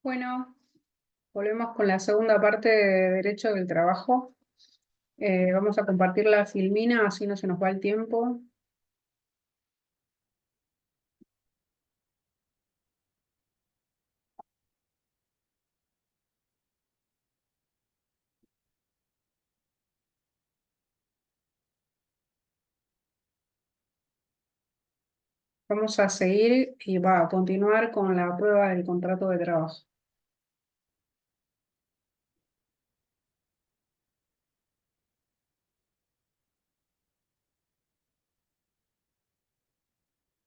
Bueno, volvemos con la segunda parte de Derecho del Trabajo. Vamos a compartir la filmina, así no se nos va el tiempo. Vamos a seguir y va a continuar con la prueba del contrato de trabajo.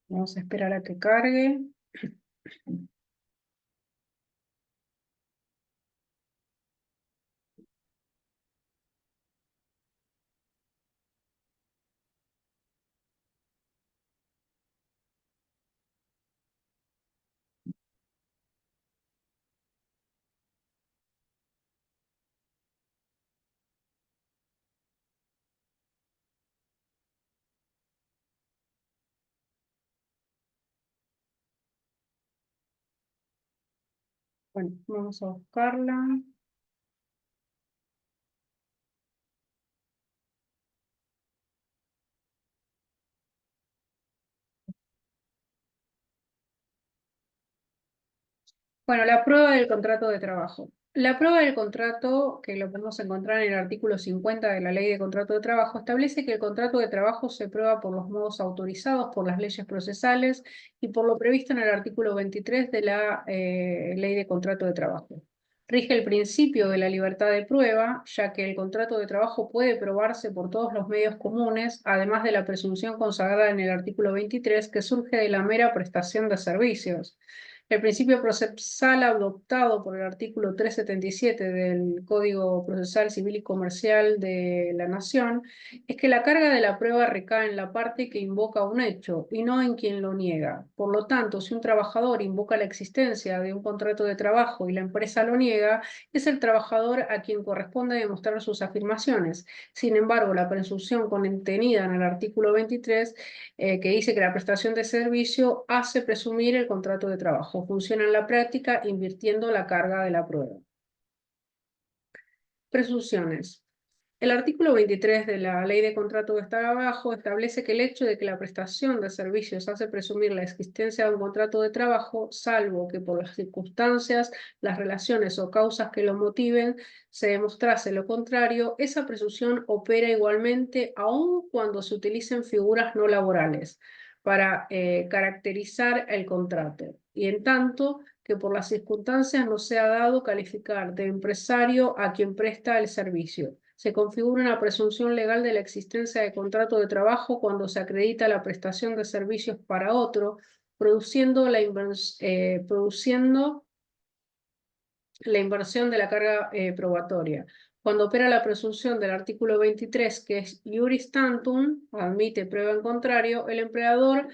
Vamos a esperar a que cargue. Bueno, vamos a buscarla. Bueno, la prueba del contrato de trabajo. La prueba del contrato, que lo podemos encontrar en el artículo 50 de la Ley de Contrato de Trabajo, establece que el contrato de trabajo se prueba por los modos autorizados por las leyes procesales y por lo previsto en el artículo 23 de la Ley de Contrato de Trabajo. Rige el principio de la libertad de prueba, ya que el contrato de trabajo puede probarse por todos los medios comunes, además de la presunción consagrada en el artículo 23, que surge de la mera prestación de servicios. El principio procesal adoptado por el artículo 377 del Código Procesal Civil y Comercial de la Nación es que la carga de la prueba recae en la parte que invoca un hecho y no en quien lo niega. Por lo tanto, si un trabajador invoca la existencia de un contrato de trabajo y la empresa lo niega, es el trabajador a quien corresponde demostrar sus afirmaciones. Sin embargo, la presunción contenida en el artículo 23 que dice que la prestación de servicio hace presumir el contrato de trabajo. Funciona en la práctica invirtiendo la carga de la prueba. Presunciones. El artículo 23 de la Ley de Contrato de Trabajo establece que el hecho de que la prestación de servicios hace presumir la existencia de un contrato de trabajo, salvo que por las circunstancias, las relaciones o causas que lo motiven se demostrase lo contrario, esa presunción opera igualmente aun cuando se utilicen figuras no laborales para caracterizar el contrato. Y en tanto que por las circunstancias no se ha dado calificar de empresario a quien presta el servicio. Se configura una presunción legal de la existencia de contrato de trabajo cuando se acredita la prestación de servicios para otro, produciendo la inversión de la carga probatoria. Cuando opera la presunción del artículo 23, que es iuris tantum, admite prueba en contrario, el empleador,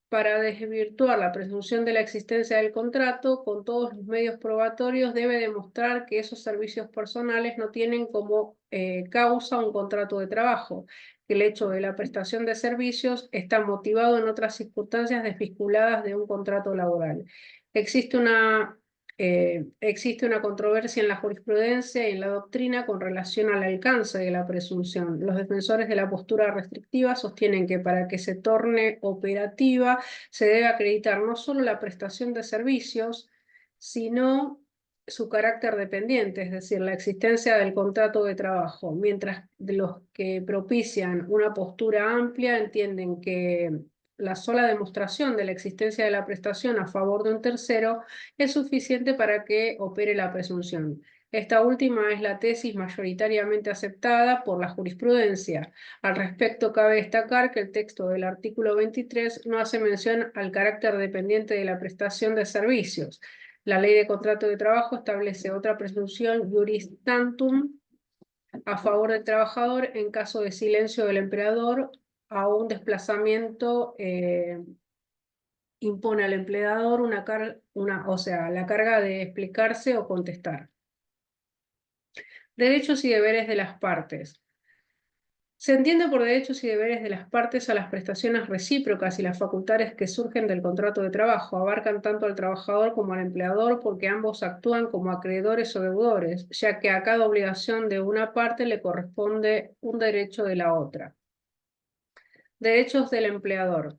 para desvirtuar la presunción de la existencia del contrato, con todos los medios probatorios, debe demostrar que esos servicios personales no tienen como causa un contrato de trabajo, que el hecho de la prestación de servicios está motivado en otras circunstancias desvinculadas de un contrato laboral. Existe una controversia en la jurisprudencia y en la doctrina con relación al alcance de la presunción. Los defensores de la postura restrictiva sostienen que para que se torne operativa se debe acreditar no solo la prestación de servicios, sino su carácter dependiente, es decir, la existencia del contrato de trabajo, mientras los que propician una postura amplia entienden que la sola demostración de la existencia de la prestación a favor de un tercero es suficiente para que opere la presunción. Esta última es la tesis mayoritariamente aceptada por la jurisprudencia. Al respecto, cabe destacar que el texto del artículo 23 no hace mención al carácter dependiente de la prestación de servicios. La Ley de Contrato de Trabajo establece otra presunción iuris tantum a favor del trabajador en caso de silencio del empleador a un desplazamiento impone al empleador o sea, la carga de explicarse o contestar. Derechos y deberes de las partes. Se entiende por derechos y deberes de las partes a las prestaciones recíprocas y las facultades que surgen del contrato de trabajo. Abarcan tanto al trabajador como al empleador porque ambos actúan como acreedores o deudores, ya que a cada obligación de una parte le corresponde un derecho de la otra. Derechos del empleador.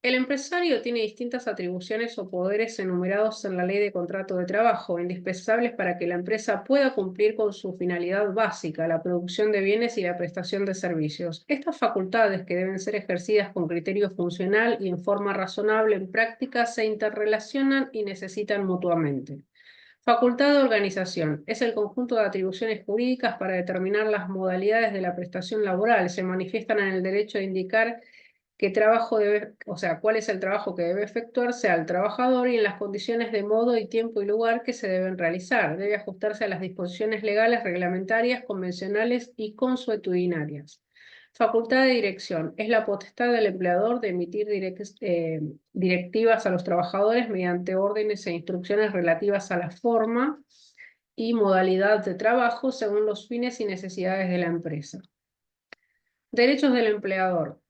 El empresario tiene distintas atribuciones o poderes enumerados en la Ley de Contrato de Trabajo, indispensables para que la empresa pueda cumplir con su finalidad básica, la producción de bienes y la prestación de servicios. Estas facultades, que deben ser ejercidas con criterio funcional y en forma razonable en práctica, se interrelacionan y necesitan mutuamente. Facultad de organización. Es el conjunto de atribuciones jurídicas para determinar las modalidades de la prestación laboral. Se manifiestan en el derecho a indicar qué trabajo debe, o sea, cuál es el trabajo que debe efectuarse al trabajador y en las condiciones de modo y tiempo y lugar que se deben realizar. Debe ajustarse a las disposiciones legales, reglamentarias, convencionales y consuetudinarias. Facultad de dirección. Es la potestad del empleador de emitir directivas a los trabajadores mediante órdenes e instrucciones relativas a la forma y modalidad de trabajo según los fines y necesidades de la empresa. Derechos del empleador.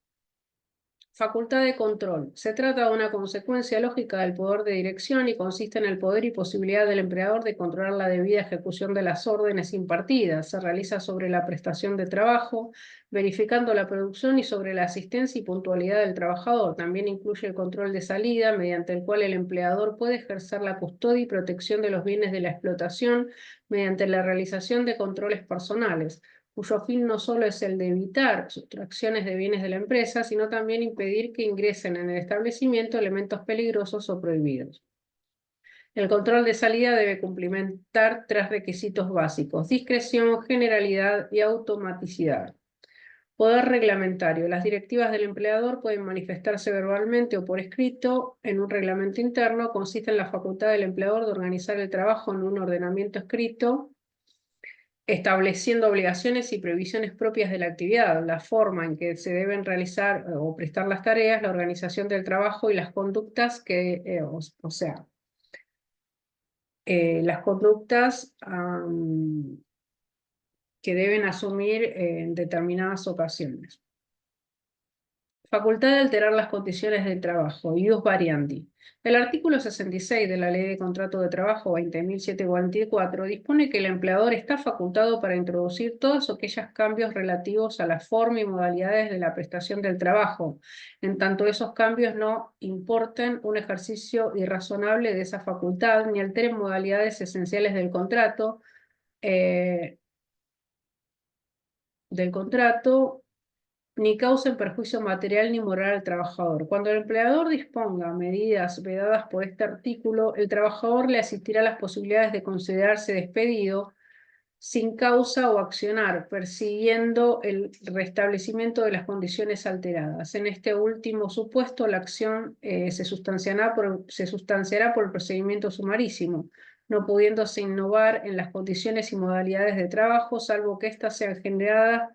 Facultad de control. Se trata de una consecuencia lógica del poder de dirección y consiste en el poder y posibilidad del empleador de controlar la debida ejecución de las órdenes impartidas. Se realiza sobre la prestación de trabajo, verificando la producción y sobre la asistencia y puntualidad del trabajador. También incluye el control de salida, mediante el cual el empleador puede ejercer la custodia y protección de los bienes de la explotación mediante la realización de controles personales, cuyo fin no solo es el de evitar sustracciones de bienes de la empresa, sino también impedir que ingresen en el establecimiento elementos peligrosos o prohibidos. El control de salida debe cumplimentar 3 requisitos básicos: discreción, generalidad y automaticidad. Poder reglamentario. Las directivas del empleador pueden manifestarse verbalmente o por escrito en un reglamento interno. Consiste en la facultad del empleador de organizar el trabajo en un ordenamiento escrito, estableciendo obligaciones y previsiones propias de la actividad, la forma en que se deben realizar o prestar las tareas, la organización del trabajo y las conductas las conductas que deben asumir en determinadas ocasiones. Facultad de alterar las condiciones del trabajo, ius variandi. El artículo 66 de la Ley de Contrato de Trabajo 20.744 dispone que el empleador está facultado para introducir todos aquellos cambios relativos a la forma y modalidades de la prestación del trabajo, en tanto esos cambios no importen un ejercicio irrazonable de esa facultad ni alteren modalidades esenciales del contrato, ni causen perjuicio material ni moral al trabajador. Cuando el empleador disponga medidas vedadas por este artículo, el trabajador le asistirá a las posibilidades de considerarse despedido sin causa o accionar, persiguiendo el restablecimiento de las condiciones alteradas. En este último supuesto, la acción se sustanciará por el procedimiento sumarísimo, no pudiéndose innovar en las condiciones y modalidades de trabajo, salvo que éstas sean generadas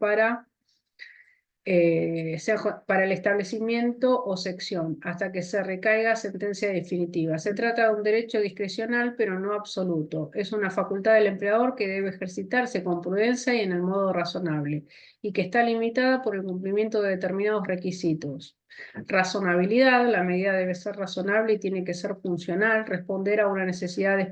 sea para el establecimiento o sección, hasta que se recaiga sentencia definitiva. Se trata de un derecho discrecional, pero no absoluto. Es una facultad del empleador que debe ejercitarse con prudencia y en el modo razonable, y que está limitada por el cumplimiento de determinados requisitos. Razonabilidad. La medida debe ser razonable y tiene que ser funcional, responder a una necesidad de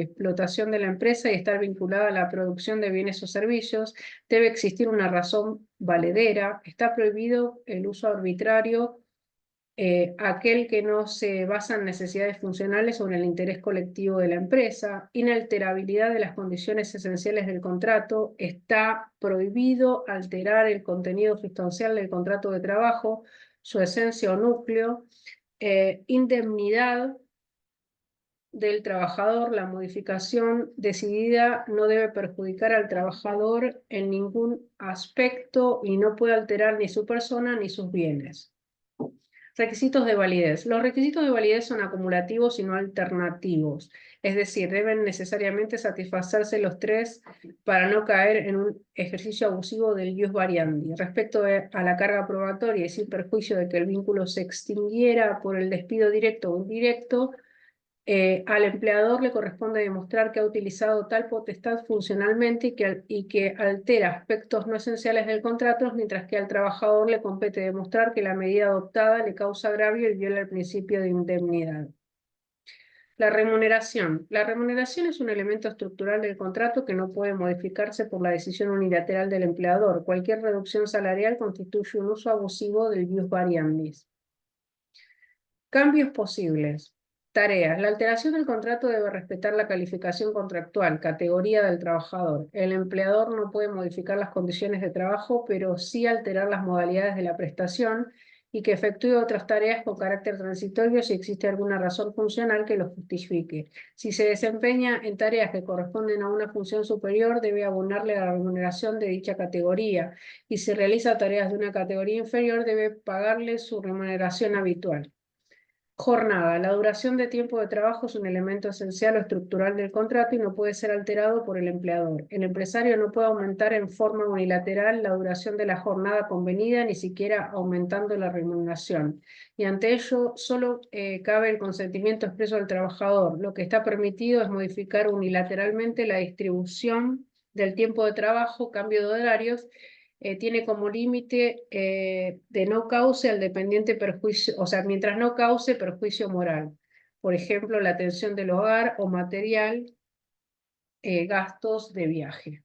explotación de la empresa y estar vinculada a la producción de bienes o servicios. Debe existir una razón valedera. Está prohibido el uso arbitrario, aquel que no se basa en necesidades funcionales o en el interés colectivo de la empresa. Inalterabilidad de las condiciones esenciales del contrato. Está prohibido alterar el contenido sustancial del contrato de trabajo, su esencia o núcleo. Indemnidad del trabajador. La modificación decidida no debe perjudicar al trabajador en ningún aspecto y no puede alterar ni su persona ni sus bienes. Requisitos de validez. Los requisitos de validez son acumulativos y no alternativos, es decir, deben necesariamente satisfacerse los 3 para no caer en un ejercicio abusivo del ius variandi. Respecto a la carga probatoria y sin perjuicio de que el vínculo se extinguiera por el despido directo o indirecto, Al empleador le corresponde demostrar que ha utilizado tal potestad funcionalmente y que altera aspectos no esenciales del contrato, mientras que al trabajador le compete demostrar que la medida adoptada le causa agravio y viola el principio de indemnidad. La remuneración. La remuneración es un elemento estructural del contrato que no puede modificarse por la decisión unilateral del empleador. Cualquier reducción salarial constituye un uso abusivo del ius variandis. Cambios posibles. Tareas. La alteración del contrato debe respetar la calificación contractual, categoría del trabajador. El empleador no puede modificar las condiciones de trabajo, pero sí alterar las modalidades de la prestación y que efectúe otras tareas con carácter transitorio si existe alguna razón funcional que lo justifique. Si se desempeña en tareas que corresponden a una función superior, debe abonarle a la remuneración de dicha categoría, y si realiza tareas de una categoría inferior, debe pagarle su remuneración habitual. Jornada. La duración de tiempo de trabajo es un elemento esencial o estructural del contrato y no puede ser alterado por el empleador. El empresario no puede aumentar en forma unilateral la duración de la jornada convenida, ni siquiera aumentando la remuneración. Y ante ello, solo cabe el consentimiento expreso del trabajador. Lo que está permitido es modificar unilateralmente la distribución del tiempo de trabajo, cambio de horarios. Tiene como límite de no cause al dependiente perjuicio, o sea, mientras no cause perjuicio moral. Por ejemplo, la atención del hogar o material, gastos de viaje.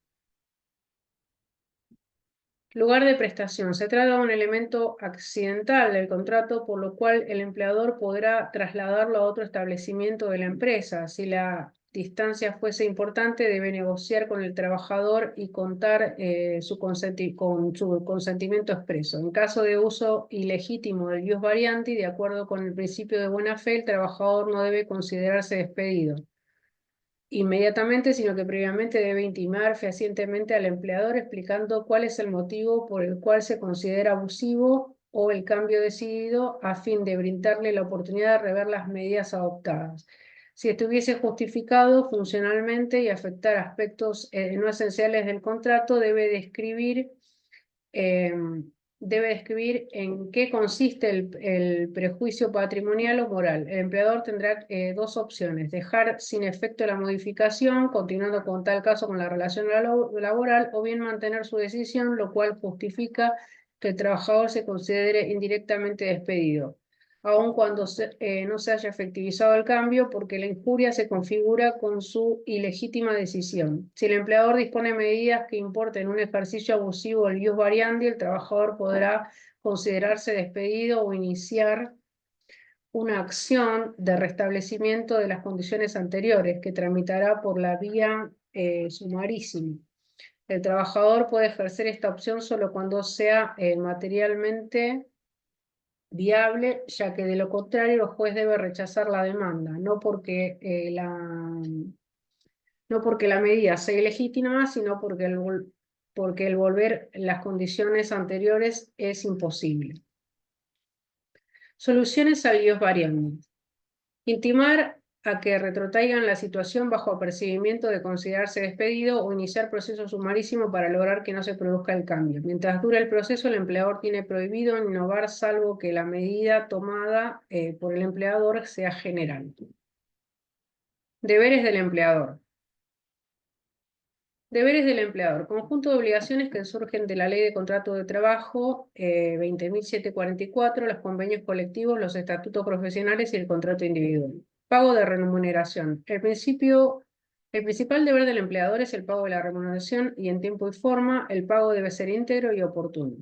Lugar de prestación. Se trata de un elemento accidental del contrato, por lo cual el empleador podrá trasladarlo a otro establecimiento de la empresa. Si la distancia fuese importante, debe negociar con el trabajador y contar con su consentimiento expreso. En caso de uso ilegítimo del ius variandi, de acuerdo con el principio de buena fe, el trabajador no debe considerarse despedido inmediatamente, sino que previamente debe intimar fehacientemente al empleador explicando cuál es el motivo por el cual se considera abusivo o el cambio decidido, a fin de brindarle la oportunidad de rever las medidas adoptadas. Si estuviese justificado funcionalmente y afectar aspectos no esenciales del contrato, debe describir en qué consiste el prejuicio patrimonial o moral. El empleador tendrá dos opciones: dejar sin efecto la modificación, continuando con tal caso con la relación laboral, o bien mantener su decisión, lo cual justifica que el trabajador se considere indirectamente despedido, aun cuando no se haya efectivizado el cambio, porque la injuria se configura con su ilegítima decisión. Si el empleador dispone medidas que importen un ejercicio abusivo del ius variandi, el trabajador podrá considerarse despedido o iniciar una acción de restablecimiento de las condiciones anteriores, que tramitará por la vía sumarísima. El trabajador puede ejercer esta opción solo cuando sea materialmente viable, ya que de lo contrario el juez debe rechazar la demanda, no porque la medida sea ilegítima, sino porque el volver las condiciones anteriores es imposible. Soluciones al ius variandi. Intimar a que retrotraigan la situación bajo apercibimiento de considerarse despedido, o iniciar proceso sumarísimo para lograr que no se produzca el cambio. Mientras dura el proceso, el empleador tiene prohibido innovar, salvo que la medida tomada por el empleador sea general. Deberes del empleador. Deberes del empleador. Conjunto de obligaciones que surgen de la Ley de Contrato de Trabajo 20.744, los convenios colectivos, los estatutos profesionales y el contrato individual. Pago de remuneración. El principal deber del empleador es el pago de la remuneración, y en tiempo y forma. El pago debe ser íntegro y oportuno.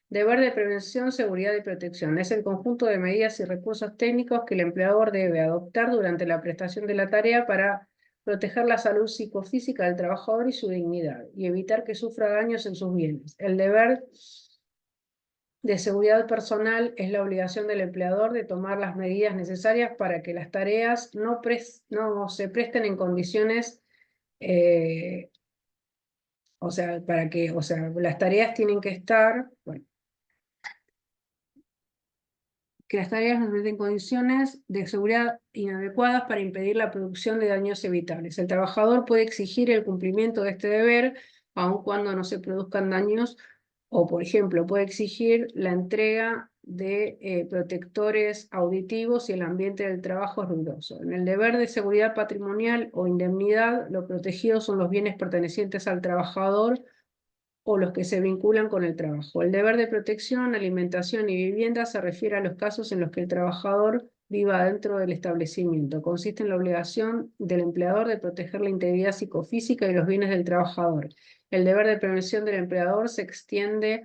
Deber de prevención, seguridad y protección. Es el conjunto de medidas y recursos técnicos que el empleador debe adoptar durante la prestación de la tarea para proteger la salud psicofísica del trabajador y su dignidad, y evitar que sufra daños en sus bienes. El deber de seguridad personal es la obligación del empleador de tomar las medidas necesarias para que las tareas no se presten en condiciones, las tareas tienen que estar, que las tareas nos meten en condiciones de seguridad inadecuadas para impedir la producción de daños evitables. El trabajador puede exigir el cumplimiento de este deber, aun cuando no se produzcan daños, o, por ejemplo, puede exigir la entrega de protectores auditivos y el ambiente del trabajo es ruidoso. En el deber de seguridad patrimonial o indemnidad, lo protegido son los bienes pertenecientes al trabajador o los que se vinculan con el trabajo. El deber de protección, alimentación y vivienda se refiere a los casos en los que el trabajador viva dentro del establecimiento. Consiste en la obligación del empleador de proteger la integridad psicofísica y los bienes del trabajador. El deber de prevención del empleador se extiende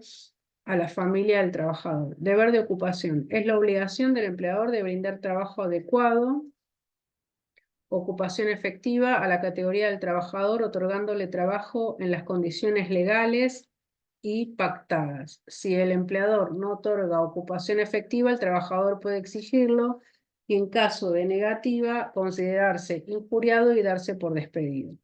a la familia del trabajador. Deber de ocupación. Es la obligación del empleador de brindar trabajo adecuado, ocupación efectiva a la categoría del trabajador, otorgándole trabajo en las condiciones legales y pactadas. Si el empleador no otorga ocupación efectiva, el trabajador puede exigirlo y en caso de negativa, considerarse injuriado y darse por despedido.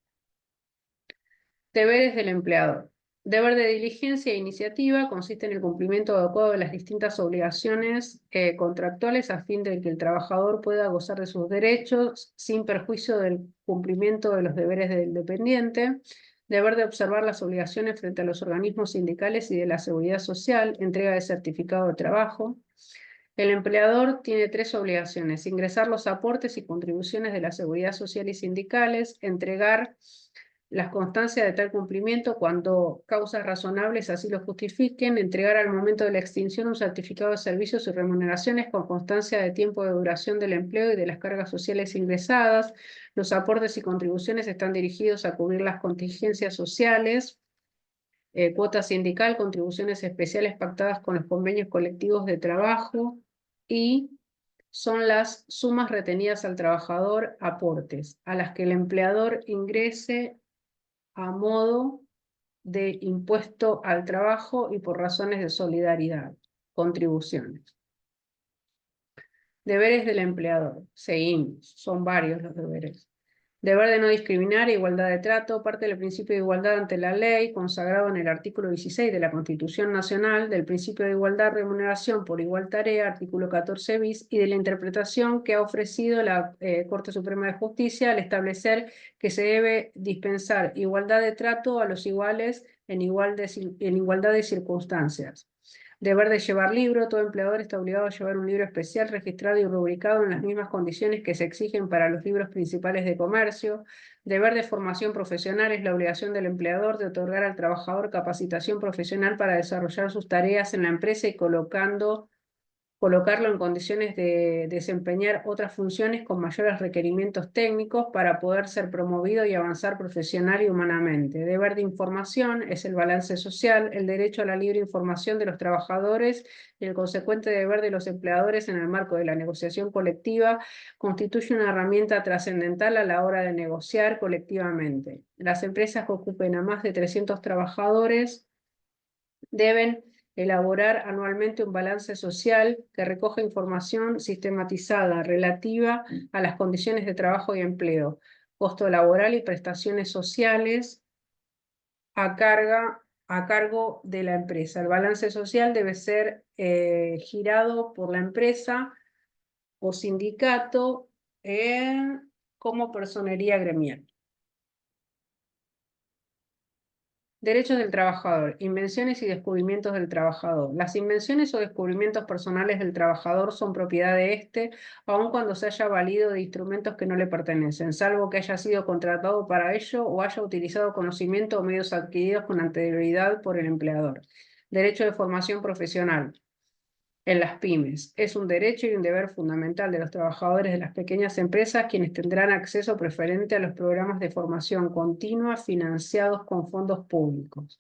Deberes del empleador. Deber de diligencia e iniciativa consiste en el cumplimiento adecuado de las distintas obligaciones contractuales a fin de que el trabajador pueda gozar de sus derechos sin perjuicio del cumplimiento de los deberes del dependiente. Deber de observar las obligaciones frente a los organismos sindicales y de la seguridad social, entrega de certificado de trabajo. El empleador tiene 3 obligaciones: ingresar los aportes y contribuciones de la seguridad social y sindicales, entregar las constancias de tal cumplimiento cuando causas razonables así lo justifiquen, entregar al momento de la extinción un certificado de servicios y remuneraciones con constancia de tiempo de duración del empleo y de las cargas sociales ingresadas. Los aportes y contribuciones están dirigidos a cubrir las contingencias sociales, cuota sindical, contribuciones especiales pactadas con los convenios colectivos de trabajo y son las sumas retenidas al trabajador, aportes, a las que el empleador ingrese a modo de impuesto al trabajo y por razones de solidaridad, contribuciones. Deberes del empleador. Seguimos, son varios los deberes. Deber de no discriminar e igualdad de trato, parte del principio de igualdad ante la ley, consagrado en el artículo 16 de la Constitución Nacional, del principio de igualdad de remuneración por igual tarea, artículo 14 bis, y de la interpretación que ha ofrecido la Corte Suprema de Justicia al establecer que se debe dispensar igualdad de trato a los iguales en igualdad de circunstancias. Deber de llevar libro. Todo empleador está obligado a llevar un libro especial registrado y rubricado en las mismas condiciones que se exigen para los libros principales de comercio. Deber de formación profesional. Es la obligación del empleador de otorgar al trabajador capacitación profesional para desarrollar sus tareas en la empresa y colocarlo en condiciones de desempeñar otras funciones con mayores requerimientos técnicos para poder ser promovido y avanzar profesional y humanamente. Deber de información es el balance social, el derecho a la libre información de los trabajadores y el consecuente deber de los empleadores en el marco de la negociación colectiva constituye una herramienta trascendental a la hora de negociar colectivamente. Las empresas que ocupen a más de 300 trabajadores deben elaborar anualmente un balance social que recoja información sistematizada relativa a las condiciones de trabajo y empleo, costo laboral y prestaciones sociales a cargo de la empresa. El balance social debe ser girado por la empresa o sindicato como personería gremial. Derechos del trabajador, invenciones y descubrimientos del trabajador. Las invenciones o descubrimientos personales del trabajador son propiedad de éste, aun cuando se haya valido de instrumentos que no le pertenecen, salvo que haya sido contratado para ello o haya utilizado conocimiento o medios adquiridos con anterioridad por el empleador. Derecho de formación profesional. En las pymes. Es un derecho y un deber fundamental de los trabajadores de las pequeñas empresas, quienes tendrán acceso preferente a los programas de formación continua financiados con fondos públicos.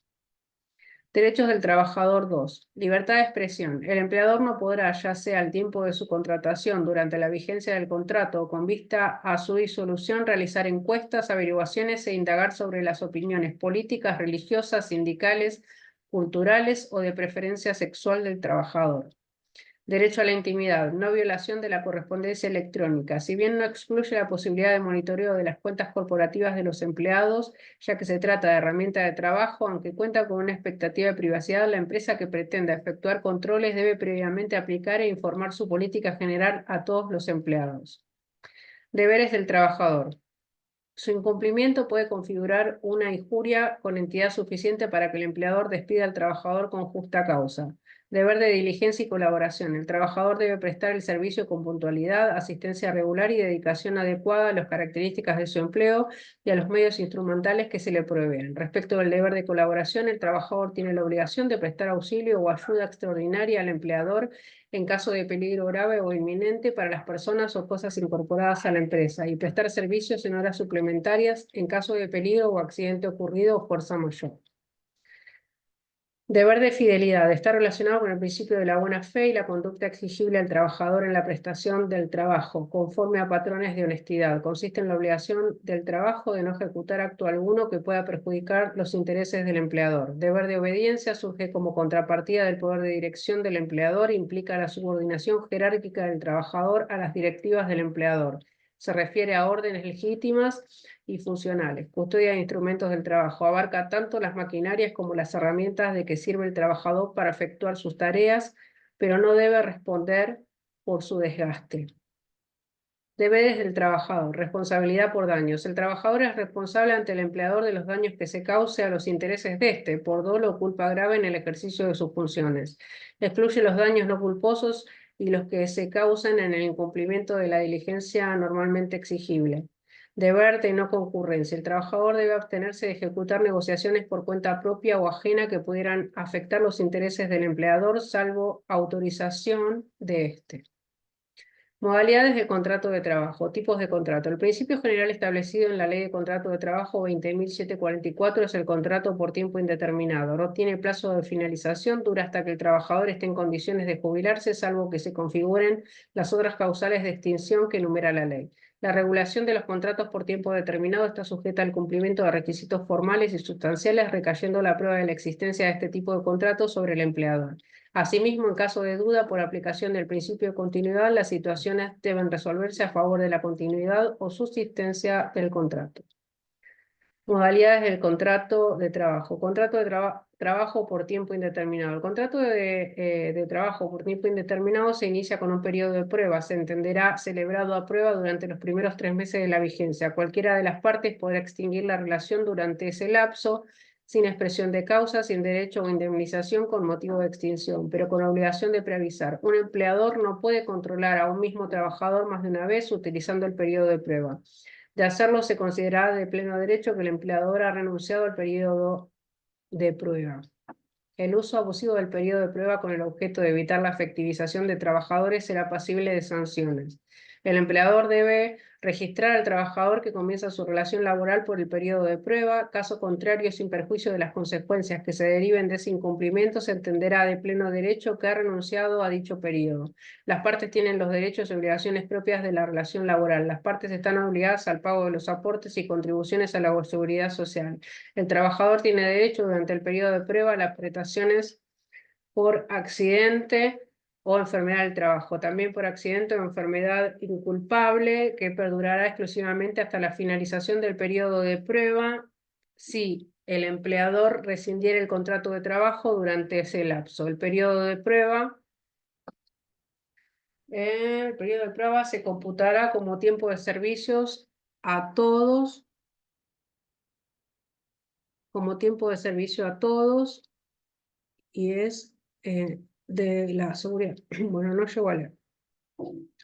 Derechos del trabajador 2. Libertad de expresión. El empleador no podrá, ya sea al tiempo de su contratación, durante la vigencia del contrato o con vista a su disolución, realizar encuestas, averiguaciones e indagar sobre las opiniones políticas, religiosas, sindicales, culturales o de preferencia sexual del trabajador. Derecho a la intimidad, no violación de la correspondencia electrónica. Si bien no excluye la posibilidad de monitoreo de las cuentas corporativas de los empleados, ya que se trata de herramienta de trabajo, aunque cuenta con una expectativa de privacidad, la empresa que pretenda efectuar controles debe previamente aplicar e informar su política general a todos los empleados. Deberes del trabajador. Su incumplimiento puede configurar una injuria con entidad suficiente para que el empleador despida al trabajador con justa causa. Deber de diligencia y colaboración. El trabajador debe prestar el servicio con puntualidad, asistencia regular y dedicación adecuada a las características de su empleo y a los medios instrumentales que se le proveen. Respecto del deber de colaboración, el trabajador tiene la obligación de prestar auxilio o ayuda extraordinaria al empleador en caso de peligro grave o inminente para las personas o cosas incorporadas a la empresa y prestar servicios en horas suplementarias en caso de peligro o accidente ocurrido o fuerza mayor. Deber de fidelidad está relacionado con el principio de la buena fe y la conducta exigible al trabajador en la prestación del trabajo, conforme a patrones de honestidad. Consiste en la obligación del trabajo de no ejecutar acto alguno que pueda perjudicar los intereses del empleador. Deber de obediencia surge como contrapartida del poder de dirección del empleador e implica la subordinación jerárquica del trabajador a las directivas del empleador. Se refiere a órdenes legítimas y funcionales. Custodia de instrumentos del trabajo. Abarca tanto las maquinarias como las herramientas de que sirve el trabajador para efectuar sus tareas, pero no debe responder por su desgaste. Deberes del trabajador. Responsabilidad por daños. El trabajador es responsable ante el empleador de los daños que se cause a los intereses de éste, por dolo o culpa grave en el ejercicio de sus funciones. Excluye los daños no culposos y los que se causan en el incumplimiento de la diligencia normalmente exigible. Deber de no concurrencia. El trabajador debe abstenerse de ejecutar negociaciones por cuenta propia o ajena que pudieran afectar los intereses del empleador, salvo autorización de éste. Modalidades de contrato de trabajo, tipos de contrato. El principio general establecido en la Ley de Contrato de Trabajo 20.744 es el contrato por tiempo indeterminado. No tiene plazo de finalización, dura hasta que el trabajador esté en condiciones de jubilarse, salvo que se configuren las otras causales de extinción que enumera la ley. La regulación de los contratos por tiempo determinado está sujeta al cumplimiento de requisitos formales y sustanciales, recayendo la prueba de la existencia de este tipo de contrato sobre el empleador. Asimismo, en caso de duda por aplicación del principio de continuidad, las situaciones deben resolverse a favor de la continuidad o subsistencia del contrato. Modalidades del contrato de trabajo. Contrato de trabajo por tiempo indeterminado. El contrato de trabajo por tiempo indeterminado se inicia con un periodo de prueba. Se entenderá celebrado a prueba durante los primeros 3 meses de la vigencia. Cualquiera de las partes podrá extinguir la relación durante ese lapso sin expresión de causa, sin derecho o indemnización con motivo de extinción, pero con obligación de preavisar. Un empleador no puede controlar a un mismo trabajador más de una vez utilizando el periodo de prueba. De hacerlo, se considerará de pleno derecho que el empleador ha renunciado al periodo de prueba. El uso abusivo del periodo de prueba con el objeto de evitar la efectivización de trabajadores será pasible de sanciones. El empleador debe registrar al trabajador que comienza su relación laboral por el periodo de prueba. Caso contrario, sin perjuicio de las consecuencias que se deriven de ese incumplimiento, se entenderá de pleno derecho que ha renunciado a dicho periodo. Las partes tienen los derechos y obligaciones propias de la relación laboral. Las partes están obligadas al pago de los aportes y contribuciones a la seguridad social. El trabajador tiene derecho durante el periodo de prueba a las prestaciones por accidente o enfermedad del trabajo, también por accidente o enfermedad inculpable que perdurará exclusivamente hasta la finalización del periodo de prueba si el empleador rescindiera el contrato de trabajo durante ese lapso. El periodo de prueba se computará como tiempo de servicios a todos, como tiempo de servicio a todos y es de la seguridad. Bueno, no llego a leer.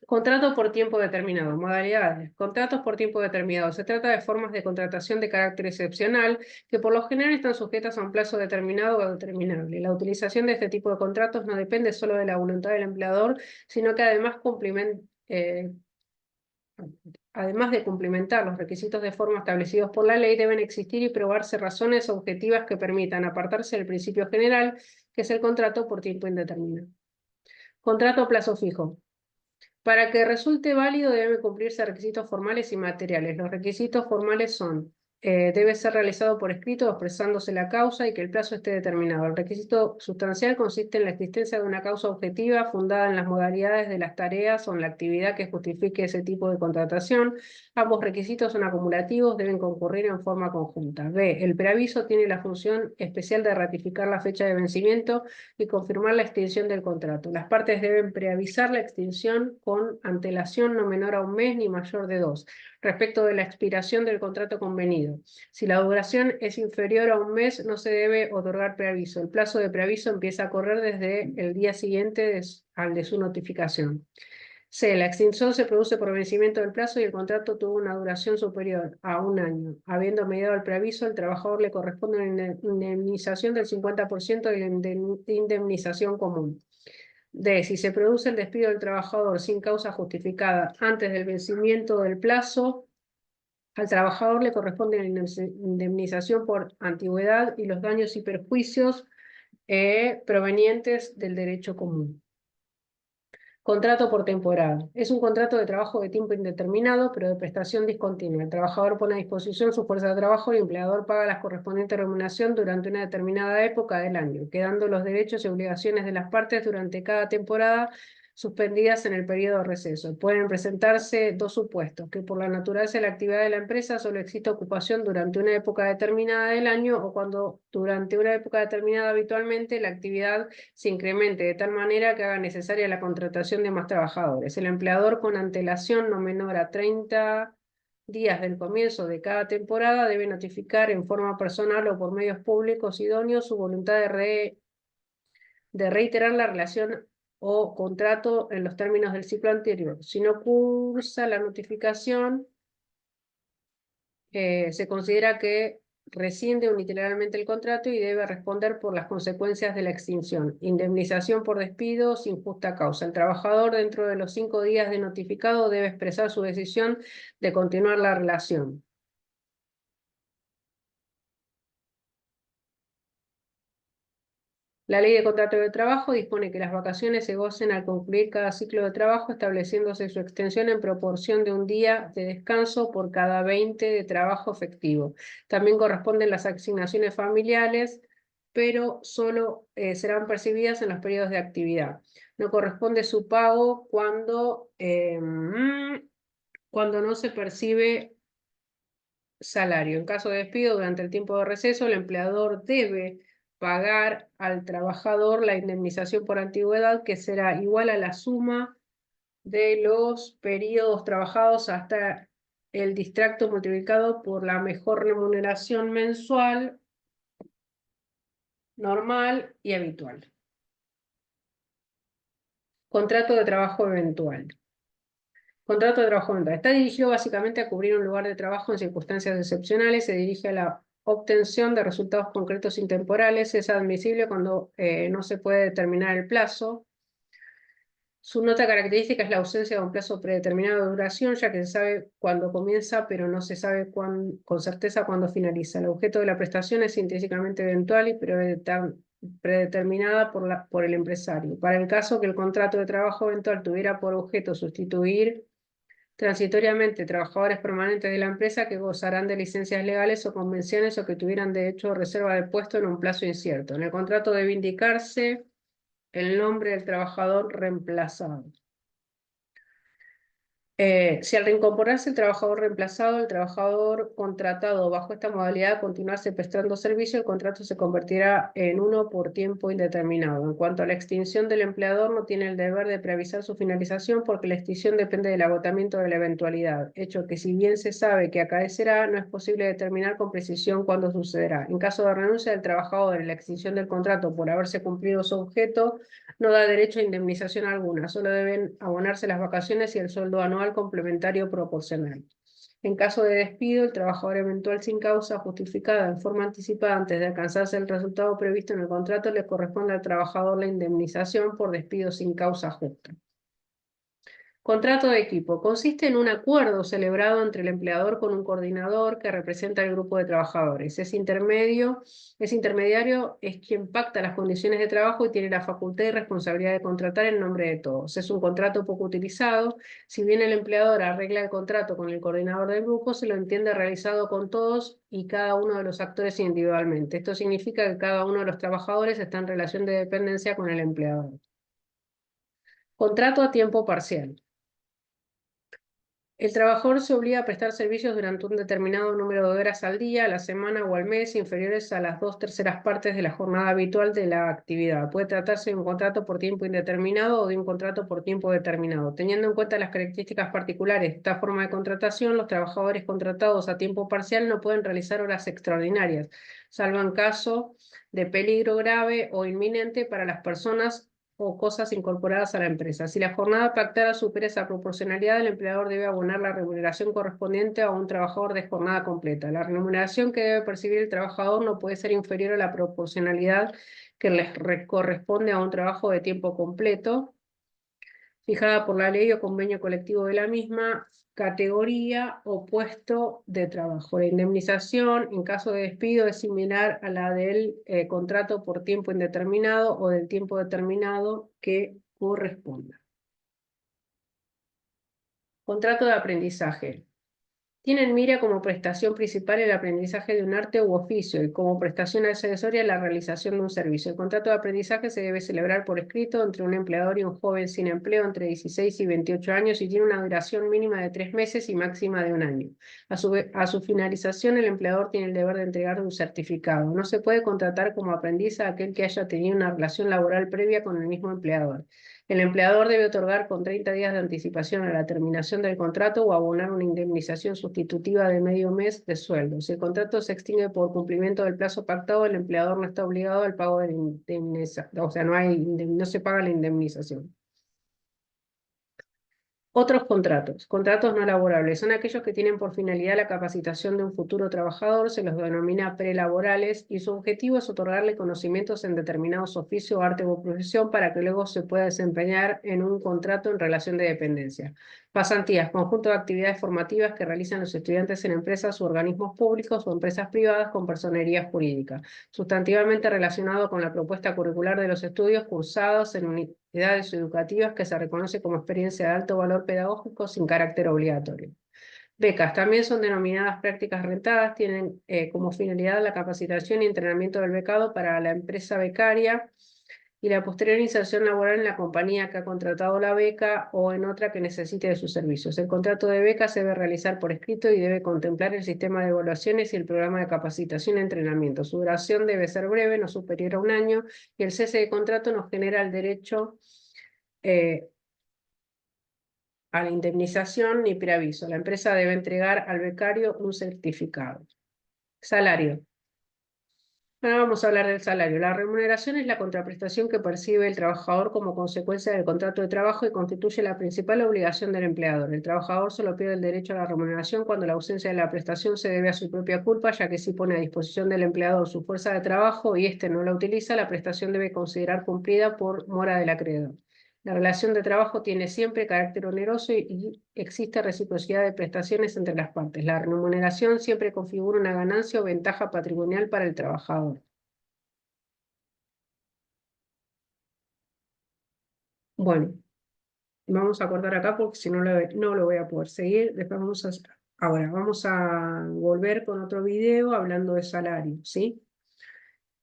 Contrato por tiempo determinado. Modalidades. Contratos por tiempo determinado. Se trata de formas de contratación de carácter excepcional que por lo general están sujetas a un plazo determinado o determinable. La utilización de este tipo de contratos no depende solo de la voluntad del empleador, sino que además de cumplimentar los requisitos de forma establecidos por la ley, deben existir y probarse razones objetivas que permitan apartarse del principio general, que es el contrato por tiempo indeterminado. Contrato a plazo fijo. Para que resulte válido deben cumplirse requisitos formales y materiales. Los requisitos formales son, debe ser realizado por escrito expresándose la causa y que el plazo esté determinado. El requisito sustancial consiste en la existencia de una causa objetiva fundada en las modalidades de las tareas o en la actividad que justifique ese tipo de contratación. Ambos requisitos son acumulativos, deben concurrir en forma conjunta. B. El preaviso tiene la función especial de ratificar la fecha de vencimiento y confirmar la extinción del contrato. Las partes deben preavisar la extinción con antelación no menor a un mes ni mayor de 2. respecto de la expiración del contrato convenido. Si la duración es inferior a un mes, no se debe otorgar preaviso. El plazo de preaviso empieza a correr desde el día siguiente al de su notificación. C. La extinción se produce por vencimiento del plazo y el contrato tuvo una duración superior a un año. Habiendo mediado el preaviso, al trabajador le corresponde una indemnización del 50% de la indemnización común. D. Si se produce el despido del trabajador sin causa justificada antes del vencimiento del plazo, al trabajador le corresponde la indemnización por antigüedad y los daños y perjuicios provenientes del derecho común. Contrato por temporada. Es un contrato de trabajo de tiempo indeterminado, pero de prestación discontinua. El trabajador pone a disposición su fuerza de trabajo y el empleador paga la correspondiente remuneración durante una determinada época del año, quedando los derechos y obligaciones de las partes durante cada temporada suspendidas en el periodo de receso. Pueden presentarse dos supuestos: que por la naturaleza de la actividad de la empresa solo existe ocupación durante una época determinada del año, o cuando durante una época determinada habitualmente la actividad se incremente de tal manera que haga necesaria la contratación de más trabajadores. El empleador, con antelación no menor a 30 días del comienzo de cada temporada, debe notificar en forma personal o por medios públicos idóneos su voluntad de reiterar la relación o contrato en los términos del ciclo anterior. Si no cursa la notificación, se considera que rescinde unilateralmente el contrato y debe responder por las consecuencias de la extinción. Indemnización por despido sin justa causa. El trabajador, dentro de los 5 días de notificado, debe expresar su decisión de continuar la relación. La Ley de Contrato de Trabajo dispone que las vacaciones se gocen al concluir cada ciclo de trabajo, estableciéndose su extensión en proporción de un día de descanso por cada 20 de trabajo efectivo. También corresponden las asignaciones familiares, pero solo serán percibidas en los periodos de actividad. No corresponde su pago cuando no se percibe salario. En caso de despido durante el tiempo de receso, el empleador debe pagar al trabajador la indemnización por antigüedad, que será igual a la suma de los periodos trabajados hasta el distracto multiplicado por la mejor remuneración mensual, normal y habitual. Contrato de trabajo eventual. Contrato de trabajo eventual. Está dirigido básicamente a cubrir un lugar de trabajo en circunstancias excepcionales. Se dirige a la obtención de resultados concretos intemporales. Es admisible cuando no se puede determinar el plazo. Su nota característica es la ausencia de un plazo predeterminado de duración, ya que se sabe cuándo comienza, pero no se sabe con certeza cuándo finaliza. El objeto de la prestación es intrínsecamente eventual y predeterminada por el empresario. Para el caso que el contrato de trabajo eventual tuviera por objeto sustituir transitoriamente trabajadores permanentes de la empresa que gozarán de licencias legales o convenciones o que tuvieran derecho a reserva de puesto en un plazo incierto. En el contrato debe indicarse el nombre del trabajador reemplazado. Si al reincorporarse el trabajador reemplazado, el trabajador contratado bajo esta modalidad continuase prestando servicio, el contrato se convertirá en uno por tiempo indeterminado. En cuanto a la extinción del empleador, no tiene el deber de preavisar su finalización porque la extinción depende del agotamiento de la eventualidad, hecho que, si bien se sabe que acaecerá, no es posible determinar con precisión cuándo sucederá. En caso de renuncia del trabajador en la extinción del contrato por haberse cumplido su objeto, no da derecho a indemnización alguna, solo deben abonarse las vacaciones y el sueldo anual complementario proporcional. En caso de despido, el trabajador eventual sin causa justificada en forma anticipada antes de alcanzarse el resultado previsto en el contrato, le corresponde al trabajador la indemnización por despido sin causa justa. Contrato de equipo. Consiste en un acuerdo celebrado entre el empleador con un coordinador que representa al grupo de trabajadores. Ese intermediario es quien pacta las condiciones de trabajo y tiene la facultad y responsabilidad de contratar en nombre de todos. Es un contrato poco utilizado. Si bien el empleador arregla el contrato con el coordinador del grupo, se lo entiende realizado con todos y cada uno de los actores individualmente. Esto significa que cada uno de los trabajadores está en relación de dependencia con el empleador. Contrato a tiempo parcial. El trabajador se obliga a prestar servicios durante un determinado número de horas al día, a la semana o al mes, inferiores a las 2/3 partes de la jornada habitual de la actividad. Puede tratarse de un contrato por tiempo indeterminado o de un contrato por tiempo determinado. Teniendo en cuenta las características particulares de esta forma de contratación, los trabajadores contratados a tiempo parcial no pueden realizar horas extraordinarias, salvo en caso de peligro grave o inminente para las personas o cosas incorporadas a la empresa. Si la jornada pactada supera esa proporcionalidad, el empleador debe abonar la remuneración correspondiente a un trabajador de jornada completa. La remuneración que debe percibir el trabajador no puede ser inferior a la proporcionalidad que les corresponde a un trabajo de tiempo completo, fijada por la ley o convenio colectivo de la misma categoría o puesto de trabajo. La indemnización en caso de despido es similar a la del contrato por tiempo indeterminado o del tiempo determinado que corresponda. Contrato de aprendizaje. Tiene en mira como prestación principal el aprendizaje de un arte u oficio y como prestación accesoria la realización de un servicio. El contrato de aprendizaje se debe celebrar por escrito entre un empleador y un joven sin empleo entre 16 y 28 años y tiene una duración mínima de 3 meses y máxima de 1 año. A su finalización, el empleador tiene el deber de entregar un certificado. No se puede contratar como aprendiz a aquel que haya tenido una relación laboral previa con el mismo empleador. El empleador debe otorgar con 30 días de anticipación a la terminación del contrato o abonar una indemnización sustitutiva de medio mes de sueldo. Si el contrato se extingue por cumplimiento del plazo pactado, el empleador no está obligado al pago de la indemnización, o sea, no se paga la indemnización. Otros contratos. Contratos no laborables son aquellos que tienen por finalidad la capacitación de un futuro trabajador, se los denomina prelaborales y su objetivo es otorgarle conocimientos en determinados oficios, arte o profesión para que luego se pueda desempeñar en un contrato en relación de dependencia. Pasantías, conjunto de actividades formativas que realizan los estudiantes en empresas u organismos públicos o empresas privadas con personería jurídica, sustantivamente relacionado con la propuesta curricular de los estudios cursados en unidades educativas que se reconoce como experiencia de alto valor pedagógico sin carácter obligatorio. Becas también son denominadas prácticas rentadas, tienen como finalidad la capacitación y entrenamiento del becado para la empresa becaria y la posterior inserción laboral en la compañía que ha contratado la beca o en otra que necesite de sus servicios. El contrato de beca se debe realizar por escrito y debe contemplar el sistema de evaluaciones y el programa de capacitación y entrenamiento. Su duración debe ser breve, no superior a 1 año, y el cese de contrato nos genera el derecho a la indemnización ni preaviso. La empresa debe entregar al becario un certificado. Salario. Ahora vamos a hablar del salario. La remuneración es la contraprestación que percibe el trabajador como consecuencia del contrato de trabajo y constituye la principal obligación del empleador. El trabajador solo pierde el derecho a la remuneración cuando la ausencia de la prestación se debe a su propia culpa, ya que si pone a disposición del empleador su fuerza de trabajo y éste no la utiliza, la prestación debe considerar cumplida por mora del acreedor. La relación de trabajo tiene siempre carácter oneroso y existe reciprocidad de prestaciones entre las partes. La remuneración siempre configura una ganancia o ventaja patrimonial para el trabajador. Bueno, vamos a cortar acá porque si no, no lo voy a poder seguir. Después ahora vamos a volver con otro video hablando de salario, ¿sí?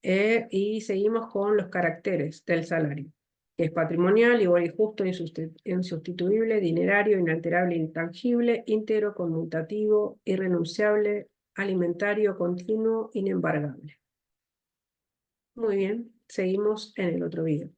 Y seguimos con los caracteres del salario, que es patrimonial, igual y justo, insustituible, dinerario, inalterable, intangible, íntegro, conmutativo, irrenunciable, alimentario, continuo, inembargable. Muy bien, seguimos en el otro video.